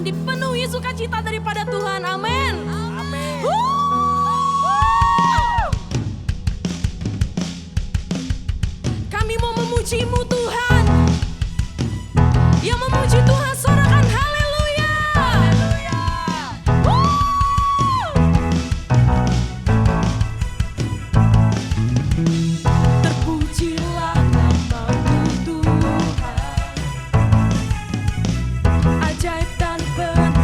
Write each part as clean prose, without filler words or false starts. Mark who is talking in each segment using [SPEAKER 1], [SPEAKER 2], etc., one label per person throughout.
[SPEAKER 1] dipenuhi sukacita daripada Tuhan. Amin.
[SPEAKER 2] Amin.
[SPEAKER 1] Kami mau memuji-Mu Tuhan. Yang memuji Tuhan sorakan haleluya.
[SPEAKER 2] Haleluya.
[SPEAKER 1] Terpujilah nama-Mu Tuhan. Ajaib dan benar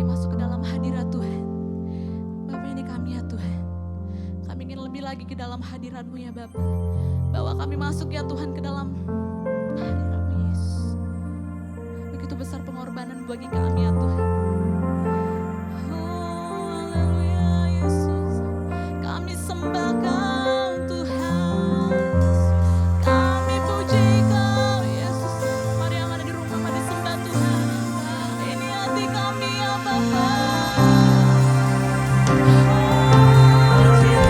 [SPEAKER 1] masuk ke dalam hadirat Tuhan. Bapa, ini kami ya Tuhan. Kami ingin lebih lagi ke dalam hadirat-Mu ya Bapa. Bawa kami masuk ya Tuhan ke dalam hadirat-Mu Yesus. Begitu besar pengorbanan bagi kami ya Tuhan. Oh, haleluya Yesus. Kami sembah Kau Tuhan. Kami puji Kau Yesus. Mari yang ada di rumah, mari sembah Tuhan. Ini hati kami ya Bapa. Haleluya.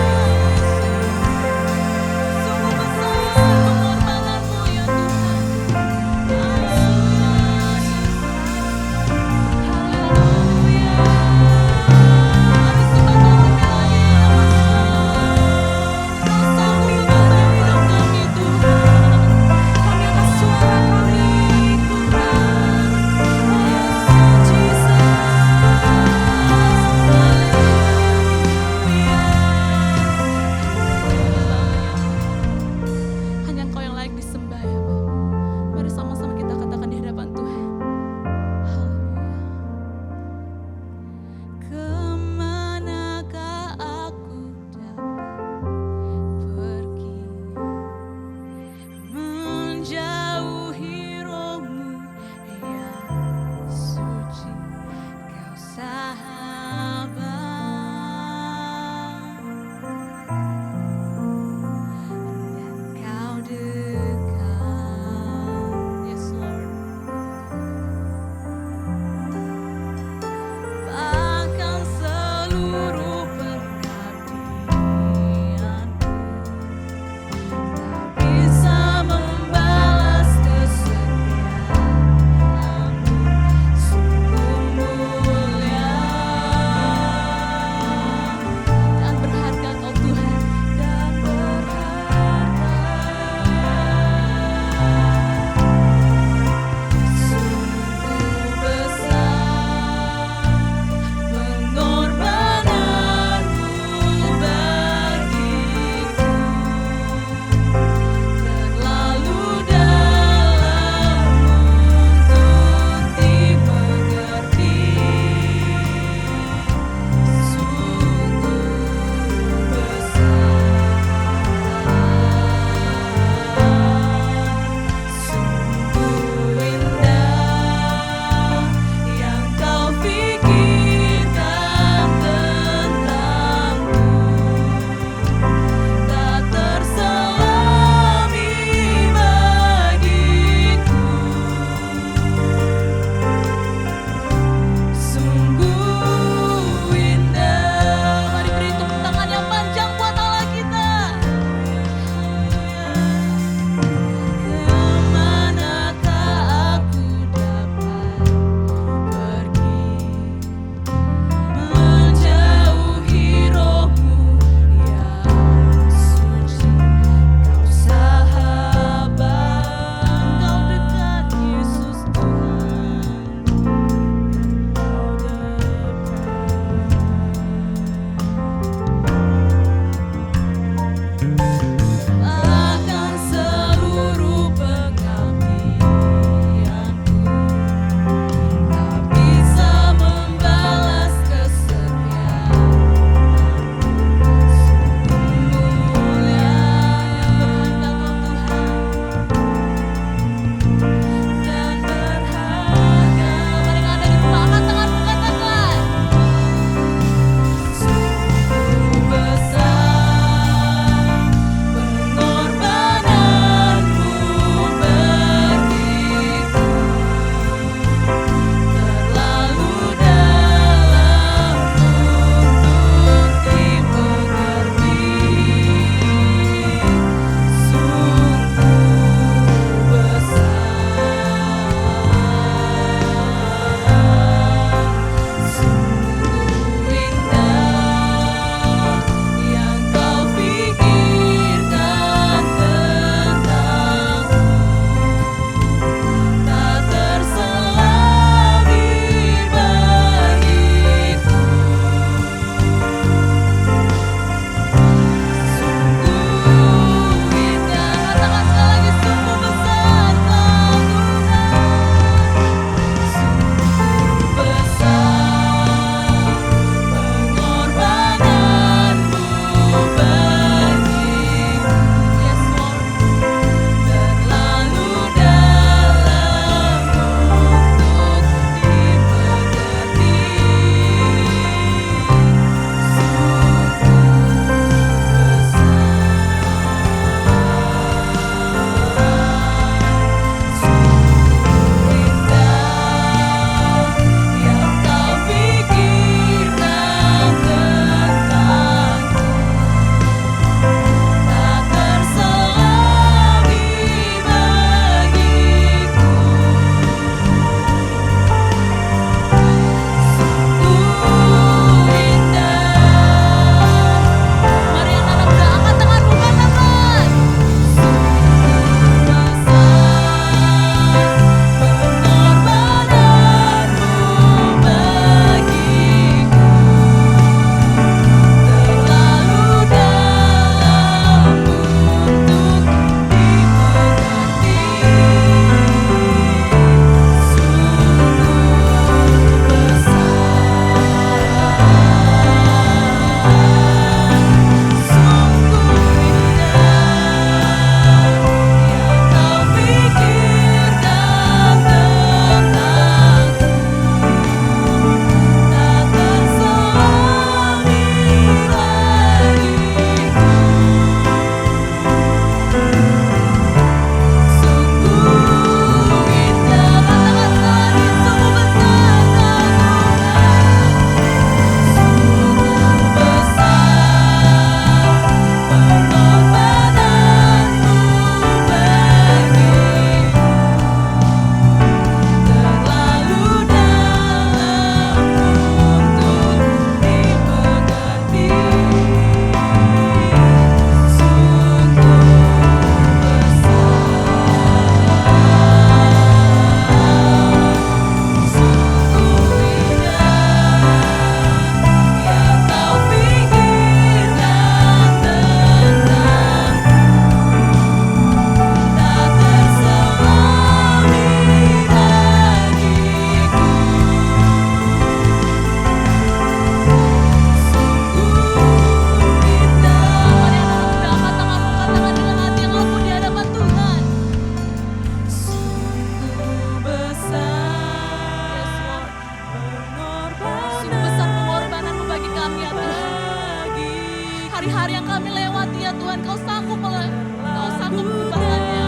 [SPEAKER 1] hari-hari yang kami lewati ya Tuhan, Kau sanggup mengubahnya.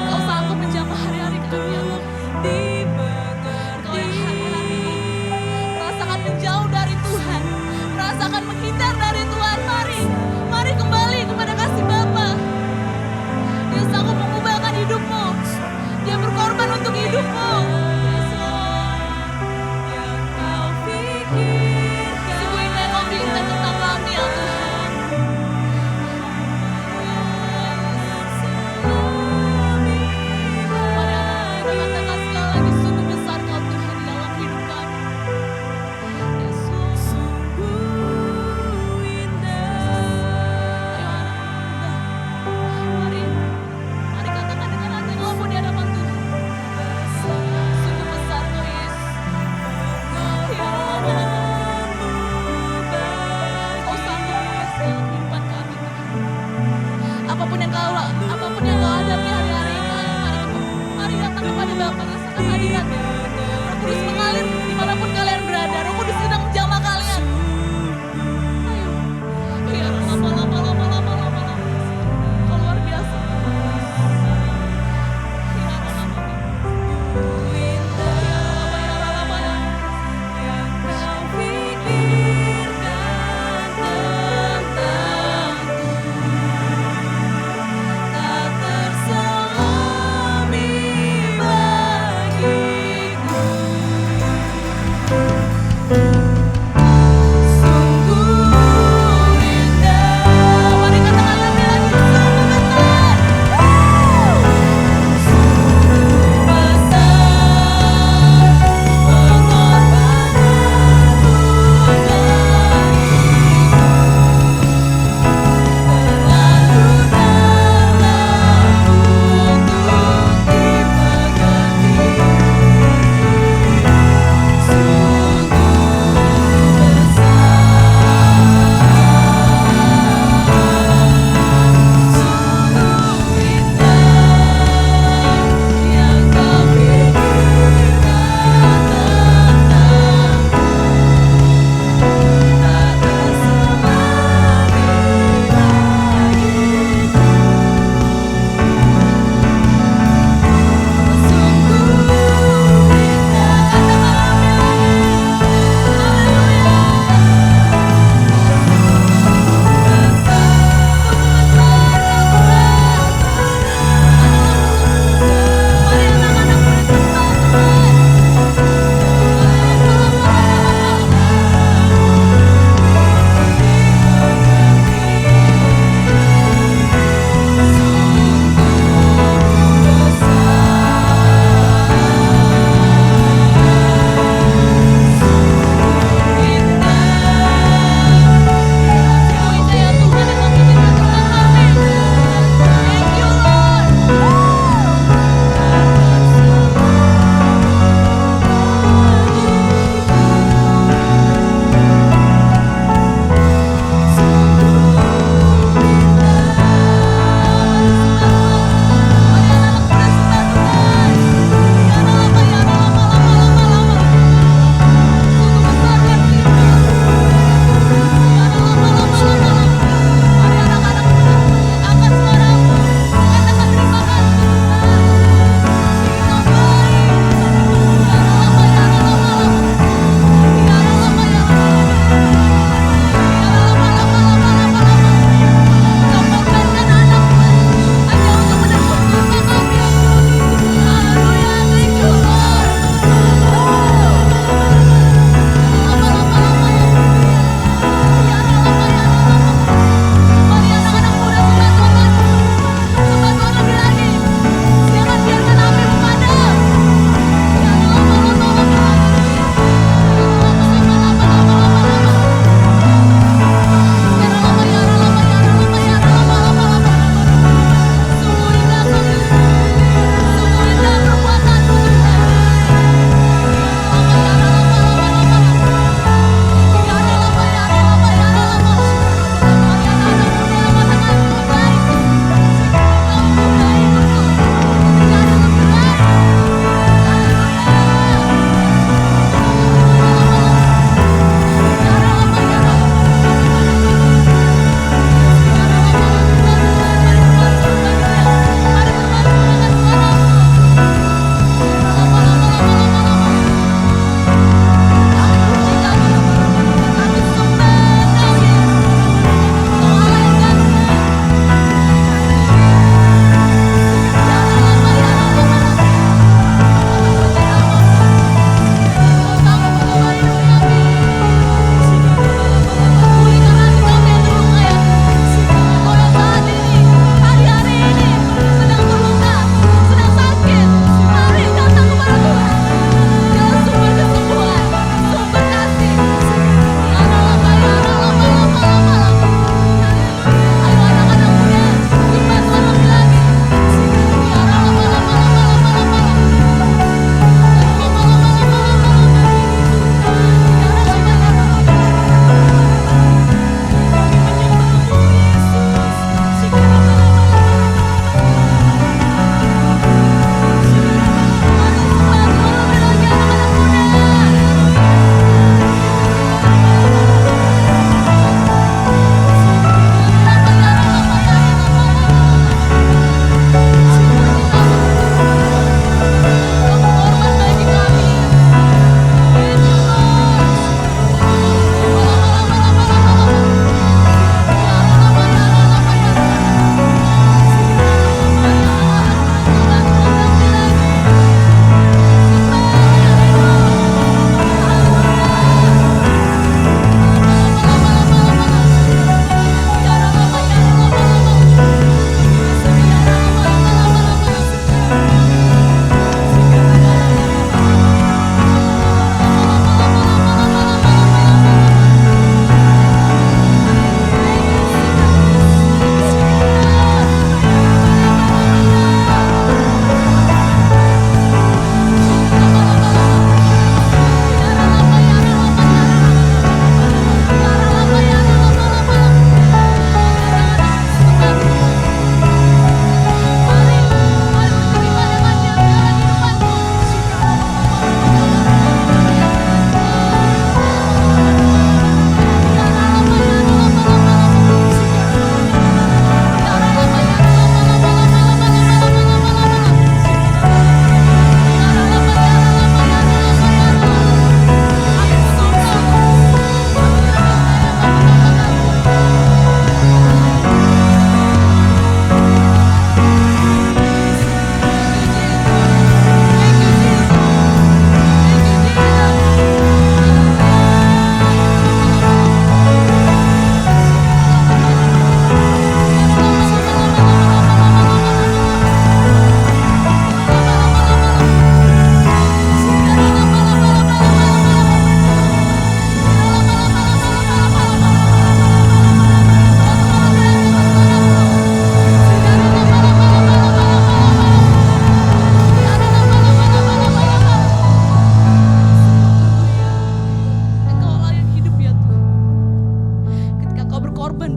[SPEAKER 1] Kau sanggup menjamah hari-hari kami ya Tuhan. Kau yang hari-hari ini merasakan menjauh dari Tuhan, merasakan menghindar dari Tuhan. Mari kembali kepada kasih Bapa. Dia sanggup mengubahkan hidupmu. Dia berkorban untuk hidupmu. Sungguh indah Kau bimbing tentang kami ya Tuhan. Mari anak-anak kita katakan sekali lagi, sungguh besar Kau Tuhan di dalam hidup kami. Yesus. Ayo anak-anak muda. Mari katakan dengan hati yang lembut di hadapan Tuhan.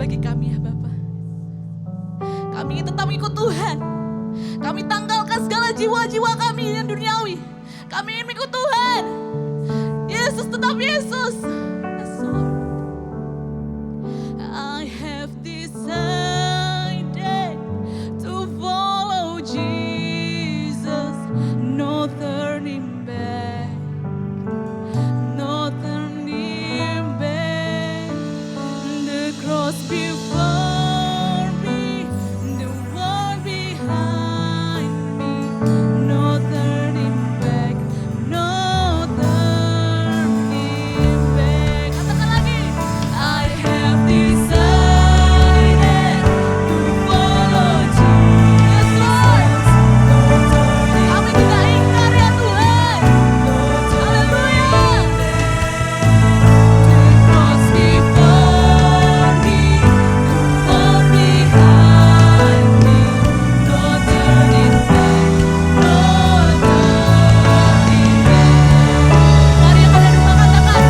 [SPEAKER 1] bagi kami ya Bapa. Kami ingin tetap ikut Tuhan. Kami tanggalkan segala jiwa-jiwa kami yang duniawi. Kami ingin ikut Tuhan. Yesus tetap Yesus. Yes, Lord. I have decided to follow Jesus. No turning back. No turning back. The cross before me, the world behind me. No turning back, no turning back. Katakan lagi. I have decided to follow Jesus. Kami tidak ingkar ya Tuhan. Haleluya. The cross before me, the world behind me. No turning back, no turning back. Mari yang ada di rumah katakan,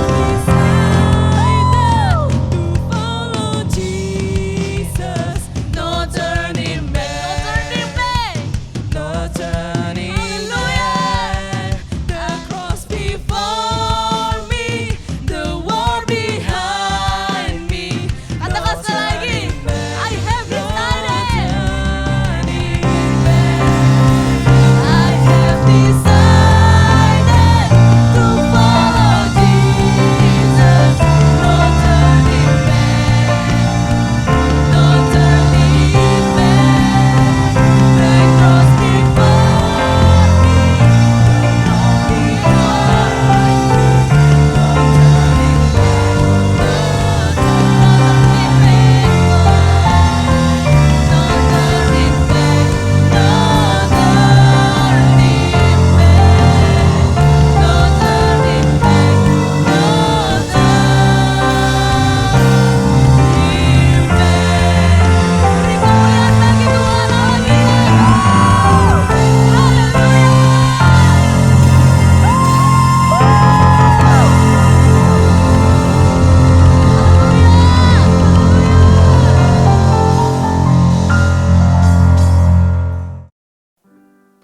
[SPEAKER 1] Christ.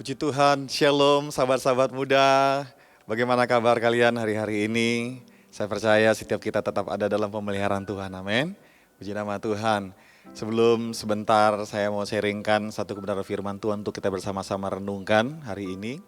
[SPEAKER 3] Puji Tuhan, Shalom sahabat-sahabat muda. Bagaimana kabar kalian hari-hari ini? Saya percaya setiap kita tetap ada dalam pemeliharaan Tuhan, amin. Puji nama Tuhan. Sebelum sebentar saya mau sharingkan satu kebenaran firman Tuhan untuk kita bersama-sama renungkan hari ini.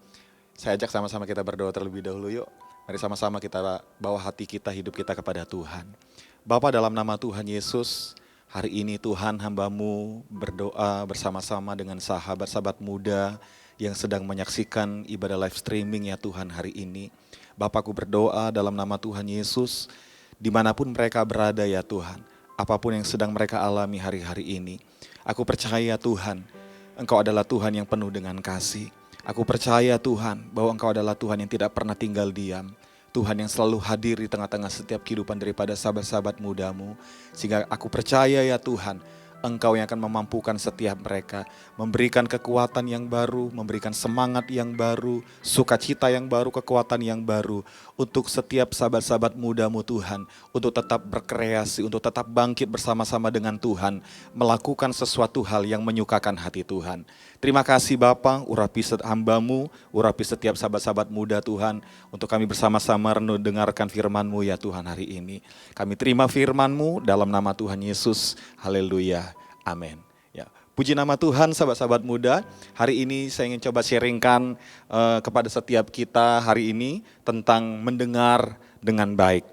[SPEAKER 3] Saya ajak sama-sama kita berdoa terlebih dahulu yuk. Mari sama-sama kita bawa hati kita, hidup kita kepada Tuhan. Bapa, dalam nama Tuhan Yesus, hari ini Tuhan hamba-Mu berdoa bersama-sama dengan sahabat-sahabat muda yang sedang menyaksikan ibadah live streaming ya Tuhan hari ini. Bapakku berdoa dalam nama Tuhan Yesus, dimanapun mereka berada ya Tuhan, apapun yang sedang mereka alami hari-hari ini. Aku percaya Tuhan, Engkau adalah Tuhan yang penuh dengan kasih. Aku percaya Tuhan bahwa Engkau adalah Tuhan yang tidak pernah tinggal diam. Tuhan yang selalu hadir di tengah-tengah setiap kehidupan daripada sahabat-sahabat mudamu. Sehingga aku percaya ya Tuhan, Engkau yang akan memampukan setiap mereka, memberikan kekuatan yang baru, memberikan semangat yang baru, sukacita yang baru, kekuatan yang baru untuk setiap sahabat-sahabat mudamu Tuhan, untuk tetap berkreasi, untuk tetap bangkit bersama-sama dengan Tuhan, melakukan sesuatu hal yang menyukakan hati Tuhan. Terima kasih Bapa, urapi hamba-Mu, urapi setiap sahabat-sahabat muda Tuhan, untuk kami bersama-sama dengarkan firman-Mu ya Tuhan hari ini. Kami terima firman-Mu dalam nama Tuhan Yesus, haleluya, amin. Ya, puji nama Tuhan sahabat-sahabat muda, hari ini saya ingin coba sharingkan kepada setiap kita hari ini tentang mendengar dengan baik.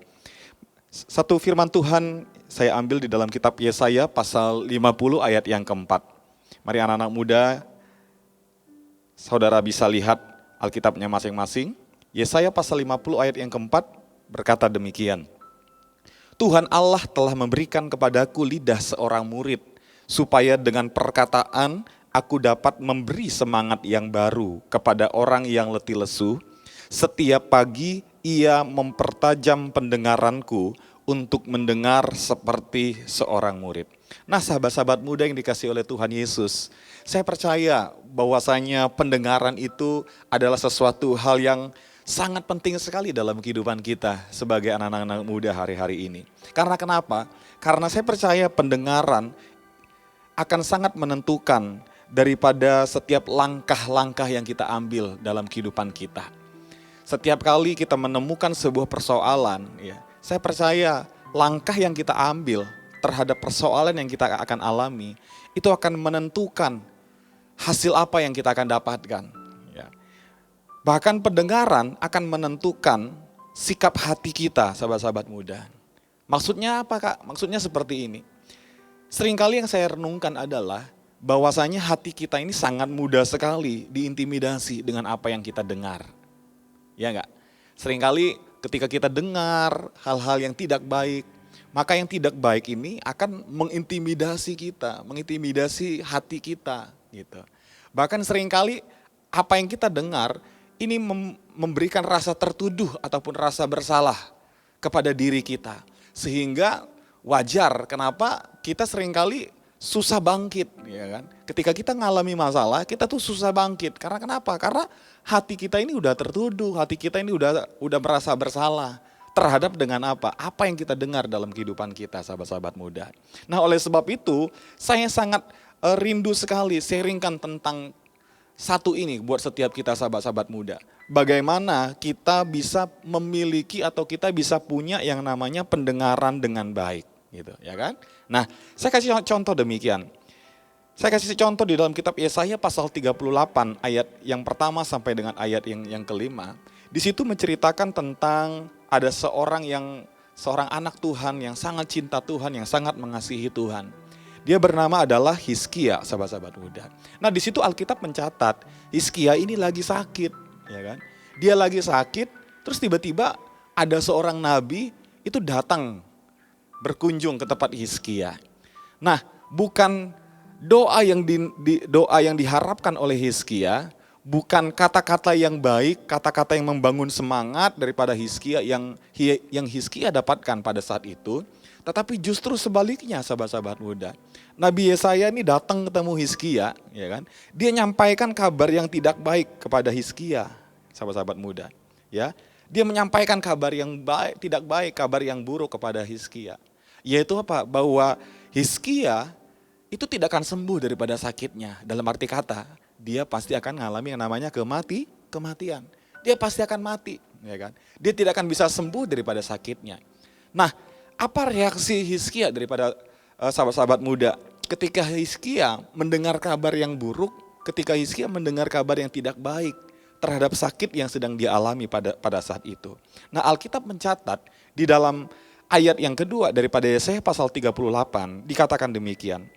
[SPEAKER 3] Satu firman Tuhan saya ambil di dalam kitab Yesaya pasal 50 ayat yang keempat. Mari anak-anak muda, saudara bisa lihat Alkitabnya masing-masing. Yesaya pasal 50 ayat yang keempat berkata demikian. Tuhan Allah telah memberikan kepadaku lidah seorang murid, supaya dengan perkataan aku dapat memberi semangat yang baru kepada orang yang letih lesu. Setiap pagi ia mempertajam pendengaranku untuk mendengar seperti seorang murid. Nah sahabat-sahabat muda yang dikasihi oleh Tuhan Yesus, saya percaya bahwasanya pendengaran itu adalah sesuatu hal yang sangat penting sekali dalam kehidupan kita sebagai anak-anak muda hari-hari ini. Karena kenapa? Karena saya percaya pendengaran akan sangat menentukan daripada setiap langkah-langkah yang kita ambil dalam kehidupan kita. Setiap kali kita menemukan sebuah persoalan, ya, saya percaya langkah yang kita ambil terhadap persoalan yang kita akan alami, itu akan menentukan hasil apa yang kita akan dapatkan. Ya. Bahkan pendengaran akan menentukan sikap hati kita, sahabat-sahabat muda. Maksudnya apa Kak? Maksudnya seperti ini. Seringkali yang saya renungkan adalah bahwasanya hati kita ini sangat mudah sekali diintimidasi dengan apa yang kita dengar. Ya enggak? Seringkali ketika kita dengar hal-hal yang tidak baik, maka yang tidak baik ini akan mengintimidasi kita, mengintimidasi hati kita gitu. Bahkan seringkali apa yang kita dengar ini memberikan rasa tertuduh ataupun rasa bersalah kepada diri kita. Sehingga wajar kenapa kita seringkali susah bangkit, ya kan? Ketika kita ngalami masalah, kita tuh susah bangkit. Karena kenapa? Karena hati kita ini udah tertuduh, hati kita ini udah merasa bersalah terhadap dengan apa? Apa yang kita dengar dalam kehidupan kita, sahabat-sahabat muda. Nah, oleh sebab itu, saya sangat rindu sekali sharingkan tentang satu ini buat setiap kita sahabat-sahabat muda. Bagaimana kita bisa memiliki atau kita bisa punya yang namanya pendengaran dengan baik. Gitu, ya kan? Nah, saya kasih contoh demikian. Saya kasih contoh di dalam kitab Yesaya pasal 38 ayat yang pertama sampai dengan ayat yang kelima. Di situ menceritakan tentang ada seorang anak Tuhan yang sangat cinta Tuhan, yang sangat mengasihi Tuhan. Dia bernama adalah Hizkia, sahabat-sahabat muda. Nah, di situ Alkitab mencatat Hizkia ini lagi sakit, ya kan? Dia lagi sakit, terus tiba-tiba ada seorang nabi itu datang berkunjung ke tempat Hizkia. Nah, bukan doa yang diharapkan oleh Hizkia, bukan kata-kata yang baik, kata-kata yang membangun semangat daripada Hizkia yang Hizkia dapatkan pada saat itu, tetapi justru sebaliknya, sahabat-sahabat muda. Nabi Yesaya ini datang ketemu Hizkia, ya kan? Dia nyampaikan kabar yang tidak baik kepada Hizkia, sahabat-sahabat muda, ya. Dia menyampaikan kabar yang baik, tidak baik, kabar yang buruk kepada Hizkia. Yaitu apa? Bahwa Hizkia itu tidak akan sembuh daripada sakitnya. Dalam arti kata, dia pasti akan mengalami yang namanya kematian. Dia pasti akan mati. ya kan? Dia tidak akan bisa sembuh daripada sakitnya. Nah, apa reaksi Hizkia daripada sahabat-sahabat muda? Ketika Hizkia mendengar kabar yang buruk, ketika Hizkia mendengar kabar yang tidak baik terhadap sakit yang sedang dia alami pada saat itu. Nah, Alkitab mencatat di dalam ayat yang kedua daripada Yesaya pasal 38 dikatakan demikian.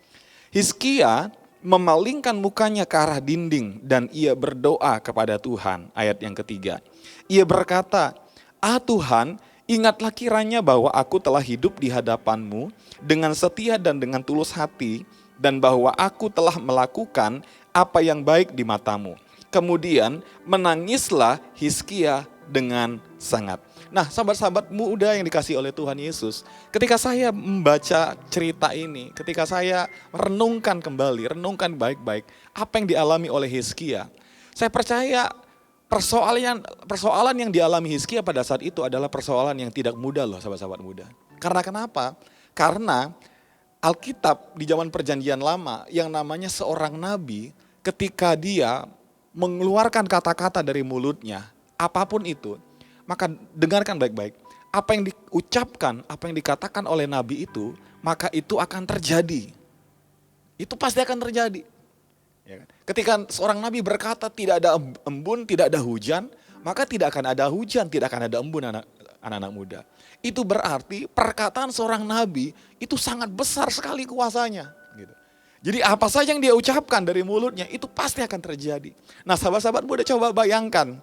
[SPEAKER 3] Hizkia memalingkan mukanya ke arah dinding dan ia berdoa kepada Tuhan. Ayat yang ketiga. Ia berkata, Tuhan, ingatlah kiranya bahwa aku telah hidup di hadapan-Mu dengan setia dan dengan tulus hati, dan bahwa aku telah melakukan apa yang baik di mata-Mu. Kemudian menangislah Hizkia dengan sangat. Nah, sahabat-sahabat muda yang dikasihi oleh Tuhan Yesus, ketika saya membaca cerita ini, ketika saya renungkan baik-baik apa yang dialami oleh Hizkia, saya percaya persoalan yang dialami Hizkia pada saat itu adalah persoalan yang tidak mudah loh, sahabat-sahabat muda. Karena kenapa? Karena Alkitab di zaman Perjanjian Lama yang namanya seorang nabi, ketika dia mengeluarkan kata-kata dari mulutnya, apapun itu, maka dengarkan baik-baik. Apa yang diucapkan, apa yang dikatakan oleh nabi itu, maka itu akan terjadi. Itu pasti akan terjadi. Ya kan? Ketika seorang nabi berkata tidak ada embun, tidak ada hujan, maka tidak akan ada hujan, tidak akan ada embun anak-anak muda. Itu berarti perkataan seorang nabi itu sangat besar sekali kuasanya. Gitu. Jadi apa saja yang dia ucapkan dari mulutnya itu pasti akan terjadi. Nah, sahabat-sahabat muda coba bayangkan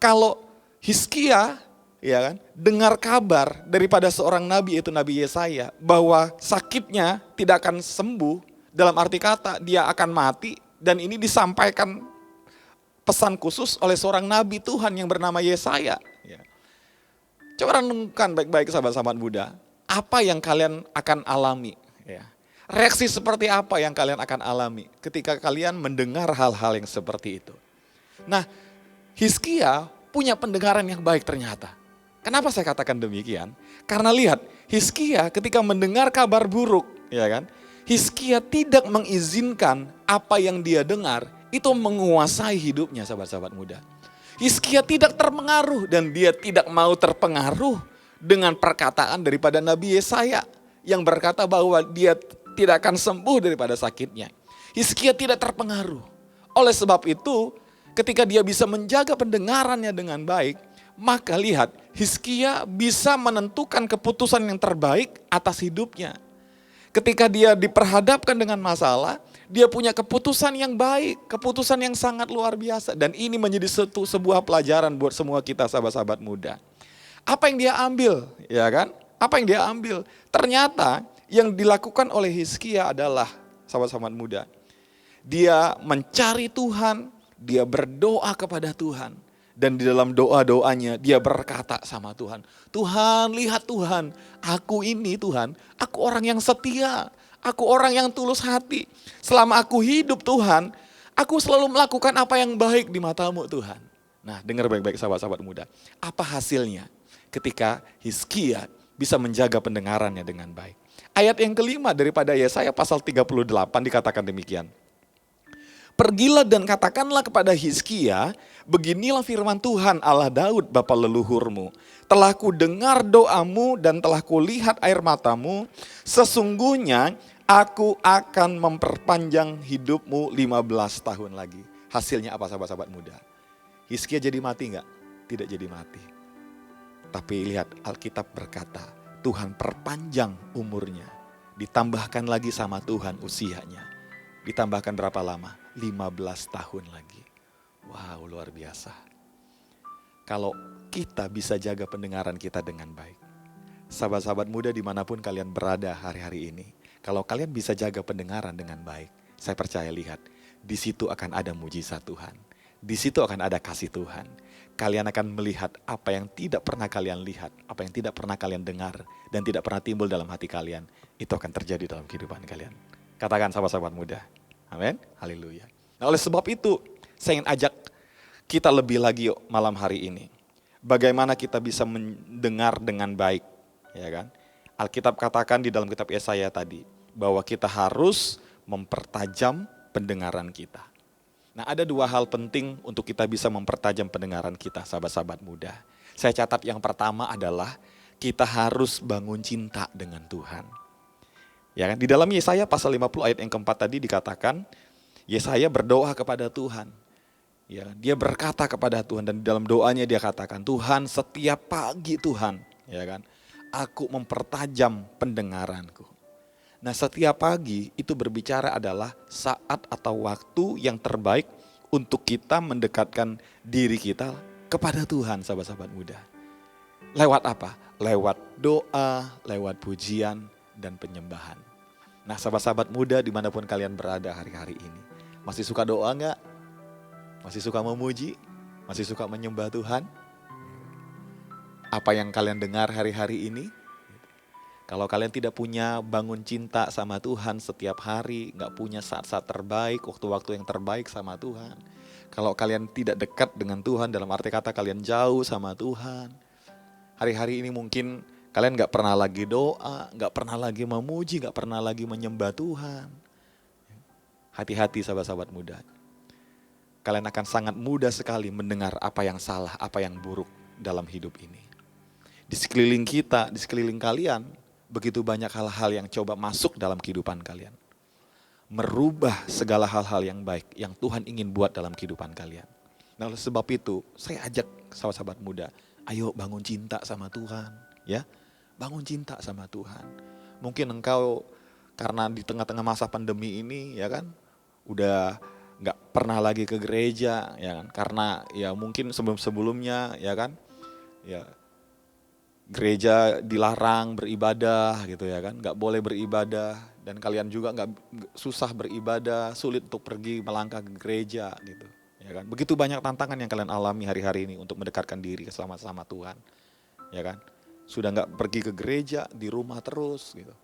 [SPEAKER 3] kalau Hizkia ya kan dengar kabar daripada seorang nabi yaitu Nabi Yesaya bahwa sakitnya tidak akan sembuh, dalam arti kata dia akan mati, dan ini disampaikan pesan khusus oleh seorang nabi Tuhan yang bernama Yesaya. Ya. Coba renungkan baik-baik sahabat-sahabat muda, apa yang kalian akan alami ya. Reaksi seperti apa yang kalian akan alami ketika kalian mendengar hal-hal yang seperti itu. Nah, Hizkia punya pendengaran yang baik ternyata. Kenapa saya katakan demikian? Karena lihat, Hizkia ketika mendengar kabar buruk, ya kan? Hizkia tidak mengizinkan apa yang dia dengar itu menguasai hidupnya, sahabat-sahabat muda. Hizkia tidak terpengaruh dan dia tidak mau terpengaruh dengan perkataan daripada Nabi Yesaya yang berkata bahwa dia tidak akan sembuh daripada sakitnya. Hizkia tidak terpengaruh. Oleh sebab itu, ketika dia bisa menjaga pendengarannya dengan baik, maka lihat, Hizkia bisa menentukan keputusan yang terbaik atas hidupnya. Ketika dia diperhadapkan dengan masalah, dia punya keputusan yang baik, keputusan yang sangat luar biasa. Dan ini menjadi sebuah pelajaran buat semua kita sahabat-sahabat muda. Apa yang dia ambil, ya kan? Apa yang dia ambil? Ternyata yang dilakukan oleh Hizkia adalah, sahabat-sahabat muda, dia mencari Tuhan, dia berdoa kepada Tuhan. Dan di dalam doa-doanya dia berkata sama Tuhan, Tuhan, lihat Tuhan, aku ini Tuhan, aku orang yang setia, aku orang yang tulus hati. Selama aku hidup Tuhan, aku selalu melakukan apa yang baik di mata-Mu Tuhan. Nah, dengar baik-baik sahabat-sahabat muda, apa hasilnya ketika Hizkia bisa menjaga pendengarannya dengan baik. Ayat yang kelima daripada Yesaya pasal 38 dikatakan demikian. Pergilah dan katakanlah kepada Hizkia, beginilah firman Tuhan Allah Daud bapa leluhurmu. Telah ku dengar doamu dan telah ku lihat air matamu, sesungguhnya aku akan memperpanjang hidupmu 15 tahun lagi. Hasilnya apa sahabat-sahabat muda? Hizkia jadi mati enggak? Tidak jadi mati. Tapi lihat Alkitab berkata, Tuhan perpanjang umurnya, ditambahkan lagi sama Tuhan usianya. Ditambahkan berapa lama? 15 tahun lagi. Wow, luar biasa. Kalau kita bisa jaga pendengaran kita dengan baik. Sahabat-sahabat muda dimanapun kalian berada hari-hari ini. Kalau kalian bisa jaga pendengaran dengan baik, saya percaya lihat, di situ akan ada mujizat Tuhan. Di situ akan ada kasih Tuhan. Kalian akan melihat apa yang tidak pernah kalian lihat, apa yang tidak pernah kalian dengar, dan tidak pernah timbul dalam hati kalian. Itu akan terjadi dalam kehidupan kalian. Katakan sahabat-sahabat muda. Amin. Haleluya. Nah, oleh sebab itu, saya ingin ajak kita lebih lagi yuk malam hari ini. Bagaimana kita bisa mendengar dengan baik, ya kan? Alkitab katakan di dalam kitab Yesaya tadi bahwa kita harus mempertajam pendengaran kita. Nah, ada dua hal penting untuk kita bisa mempertajam pendengaran kita, sahabat-sahabat muda. Saya catat yang pertama adalah kita harus bangun cinta dengan Tuhan. Ya kan? Di dalam Yesaya pasal 50 ayat yang keempat tadi dikatakan, Yesaya berdoa kepada Tuhan. Ya, dia berkata kepada Tuhan dan di dalam doanya dia katakan, Tuhan setiap pagi Tuhan, ya kan, aku mempertajam pendengaranku. Nah setiap pagi itu berbicara adalah saat atau waktu yang terbaik untuk kita mendekatkan diri kita kepada Tuhan, sahabat-sahabat muda. Lewat apa? Lewat doa, lewat pujian dan penyembahan. Nah sahabat-sahabat muda dimanapun kalian berada hari-hari ini, masih suka doa nggak? Masih suka memuji? Masih suka menyembah Tuhan? Apa yang kalian dengar hari-hari ini? Kalau kalian tidak punya bangun cinta sama Tuhan setiap hari, nggak punya saat-saat terbaik, waktu-waktu yang terbaik sama Tuhan. Kalau kalian tidak dekat dengan Tuhan, dalam arti kata kalian jauh sama Tuhan. Hari-hari ini mungkin kalian nggak pernah lagi doa, nggak pernah lagi memuji, nggak pernah lagi menyembah Tuhan. Hati-hati sahabat-sahabat muda. Kalian akan sangat mudah sekali mendengar apa yang salah, apa yang buruk dalam hidup ini. Di sekeliling kita, di sekeliling kalian, begitu banyak hal-hal yang coba masuk dalam kehidupan kalian. Merubah segala hal-hal yang baik yang Tuhan ingin buat dalam kehidupan kalian. Nah oleh sebab itu, saya ajak sahabat-sahabat muda, ayo bangun cinta sama Tuhan. Ya, bangun cinta sama Tuhan. Mungkin engkau karena di tengah-tengah masa pandemi ini, ya kan, udah nggak pernah lagi ke gereja, ya kan, karena ya mungkin sebelum-sebelumnya, ya kan, ya gereja dilarang beribadah gitu ya kan, nggak boleh beribadah dan kalian juga nggak susah beribadah, sulit untuk pergi melangkah ke gereja gitu, ya kan. Begitu banyak tantangan yang kalian alami hari-hari ini untuk mendekatkan diri sama Tuhan, ya kan. Sudah nggak pergi ke gereja, di rumah terus gitu.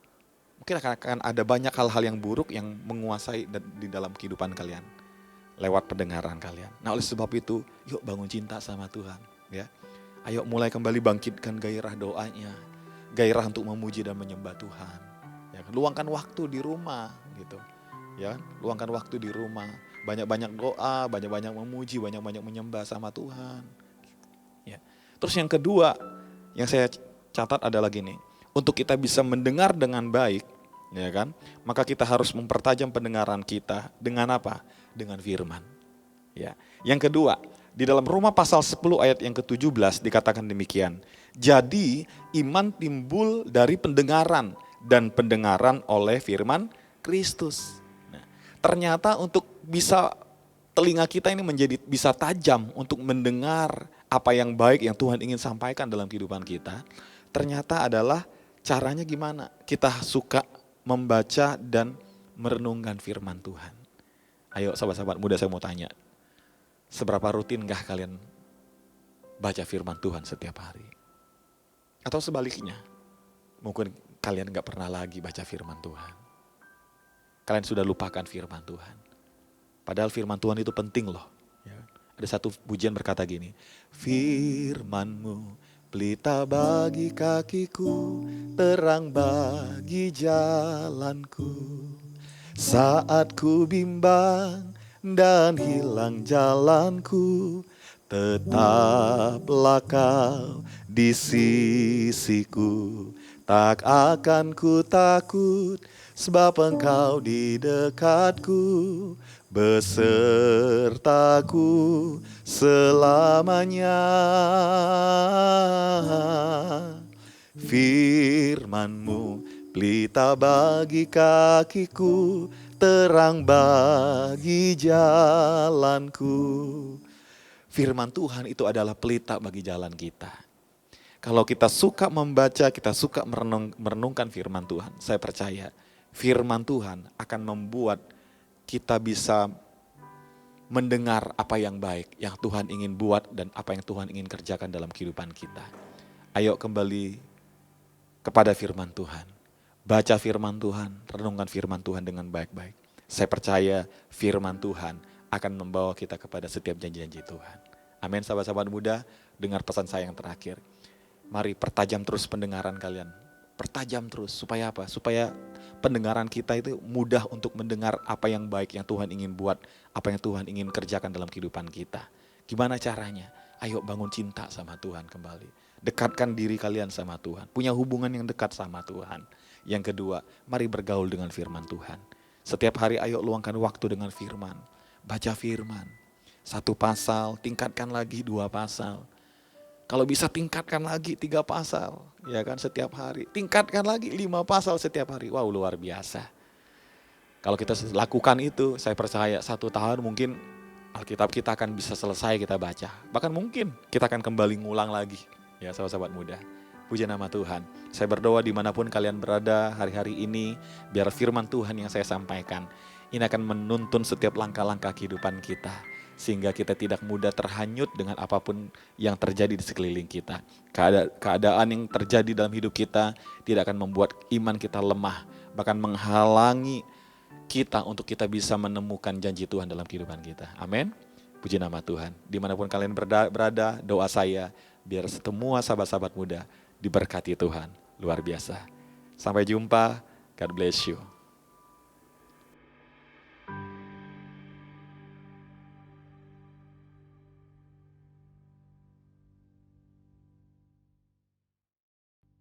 [SPEAKER 3] Mungkin akan ada banyak hal-hal yang buruk yang menguasai di dalam kehidupan kalian lewat pendengaran kalian. Nah oleh sebab itu, yuk bangun cinta sama Tuhan, ya. Ayo mulai kembali bangkitkan gairah doanya, gairah untuk memuji dan menyembah Tuhan. Ya, luangkan waktu di rumah, gitu. Ya, luangkan waktu di rumah, banyak-banyak doa, banyak-banyak memuji, banyak-banyak menyembah sama Tuhan. Ya. Terus yang kedua, yang saya catat adalah gini, untuk kita bisa mendengar dengan baik, ya kan, maka kita harus mempertajam pendengaran kita dengan apa? Dengan firman. Ya. Yang kedua, di dalam Roma pasal 10 ayat yang ke-17 dikatakan demikian. Jadi iman timbul dari pendengaran dan pendengaran oleh firman Kristus. Nah, ternyata untuk bisa telinga kita ini menjadi bisa tajam untuk mendengar apa yang baik yang Tuhan ingin sampaikan dalam kehidupan kita. Ternyata adalah caranya gimana? Kita suka membaca dan merenungkan firman Tuhan. Ayo sahabat-sahabat muda, saya mau tanya, seberapa rutinkah kalian baca firman Tuhan setiap hari? Atau sebaliknya, mungkin kalian gak pernah lagi baca firman Tuhan. Kalian sudah lupakan firman Tuhan. Padahal firman Tuhan itu penting loh. Ada satu pujian berkata gini, firman-Mu pelita bagi kakiku, terang bagi jalanku. Saat ku bimbang dan hilang jalanku, tetaplah Kau di sisiku. Tak akan ku takut, sebab Engkau di dekatku, besertaku selamanya. Firman-Mu pelita bagi kakiku, terang bagi jalanku. Firman Tuhan itu adalah pelita bagi jalan kita. Kalau kita suka membaca, kita suka merenungkan firman Tuhan, saya percaya firman Tuhan akan membuat kita bisa mendengar apa yang baik, yang Tuhan ingin buat dan apa yang Tuhan ingin kerjakan dalam kehidupan kita. Ayo kembali kepada firman Tuhan. Baca firman Tuhan, renungkan firman Tuhan dengan baik-baik. Saya percaya firman Tuhan akan membawa kita kepada setiap janji-janji Tuhan. Amin, sahabat-sahabat muda, dengar pesan saya yang terakhir. Mari pertajam terus pendengaran kalian. Pertajam terus, supaya apa? Supaya pendengaran kita itu mudah untuk mendengar apa yang baik yang Tuhan ingin buat, apa yang Tuhan ingin kerjakan dalam kehidupan kita. Gimana caranya? Ayo bangun cinta sama Tuhan kembali. Dekatkan diri kalian sama Tuhan. Punya hubungan yang dekat sama Tuhan. Yang kedua, mari bergaul dengan firman Tuhan. Setiap hari ayo luangkan waktu dengan firman. Baca firman. 1 pasal, tingkatkan lagi 2 pasal. Kalau bisa tingkatkan lagi 3 pasal, ya kan, setiap hari. Tingkatkan lagi 5 pasal setiap hari. Wow, luar biasa. Kalau kita lakukan itu, saya percaya 1 tahun mungkin Alkitab kita akan bisa selesai kita baca. Bahkan mungkin kita akan kembali ngulang lagi. Ya, sahabat-sahabat muda. Puji nama Tuhan. Saya berdoa dimanapun kalian berada hari-hari ini, biar firman Tuhan yang saya sampaikan, ini akan menuntun setiap langkah-langkah kehidupan kita. Sehingga kita tidak mudah terhanyut dengan apapun yang terjadi di sekeliling kita. Keadaan yang terjadi dalam hidup kita tidak akan membuat iman kita lemah. Bahkan menghalangi kita untuk kita bisa menemukan janji Tuhan dalam kehidupan kita. Amin. Puji nama Tuhan. Dimanapun kalian berada, doa saya biar semua sahabat-sahabat muda diberkati Tuhan. Luar biasa. Sampai jumpa. God bless you.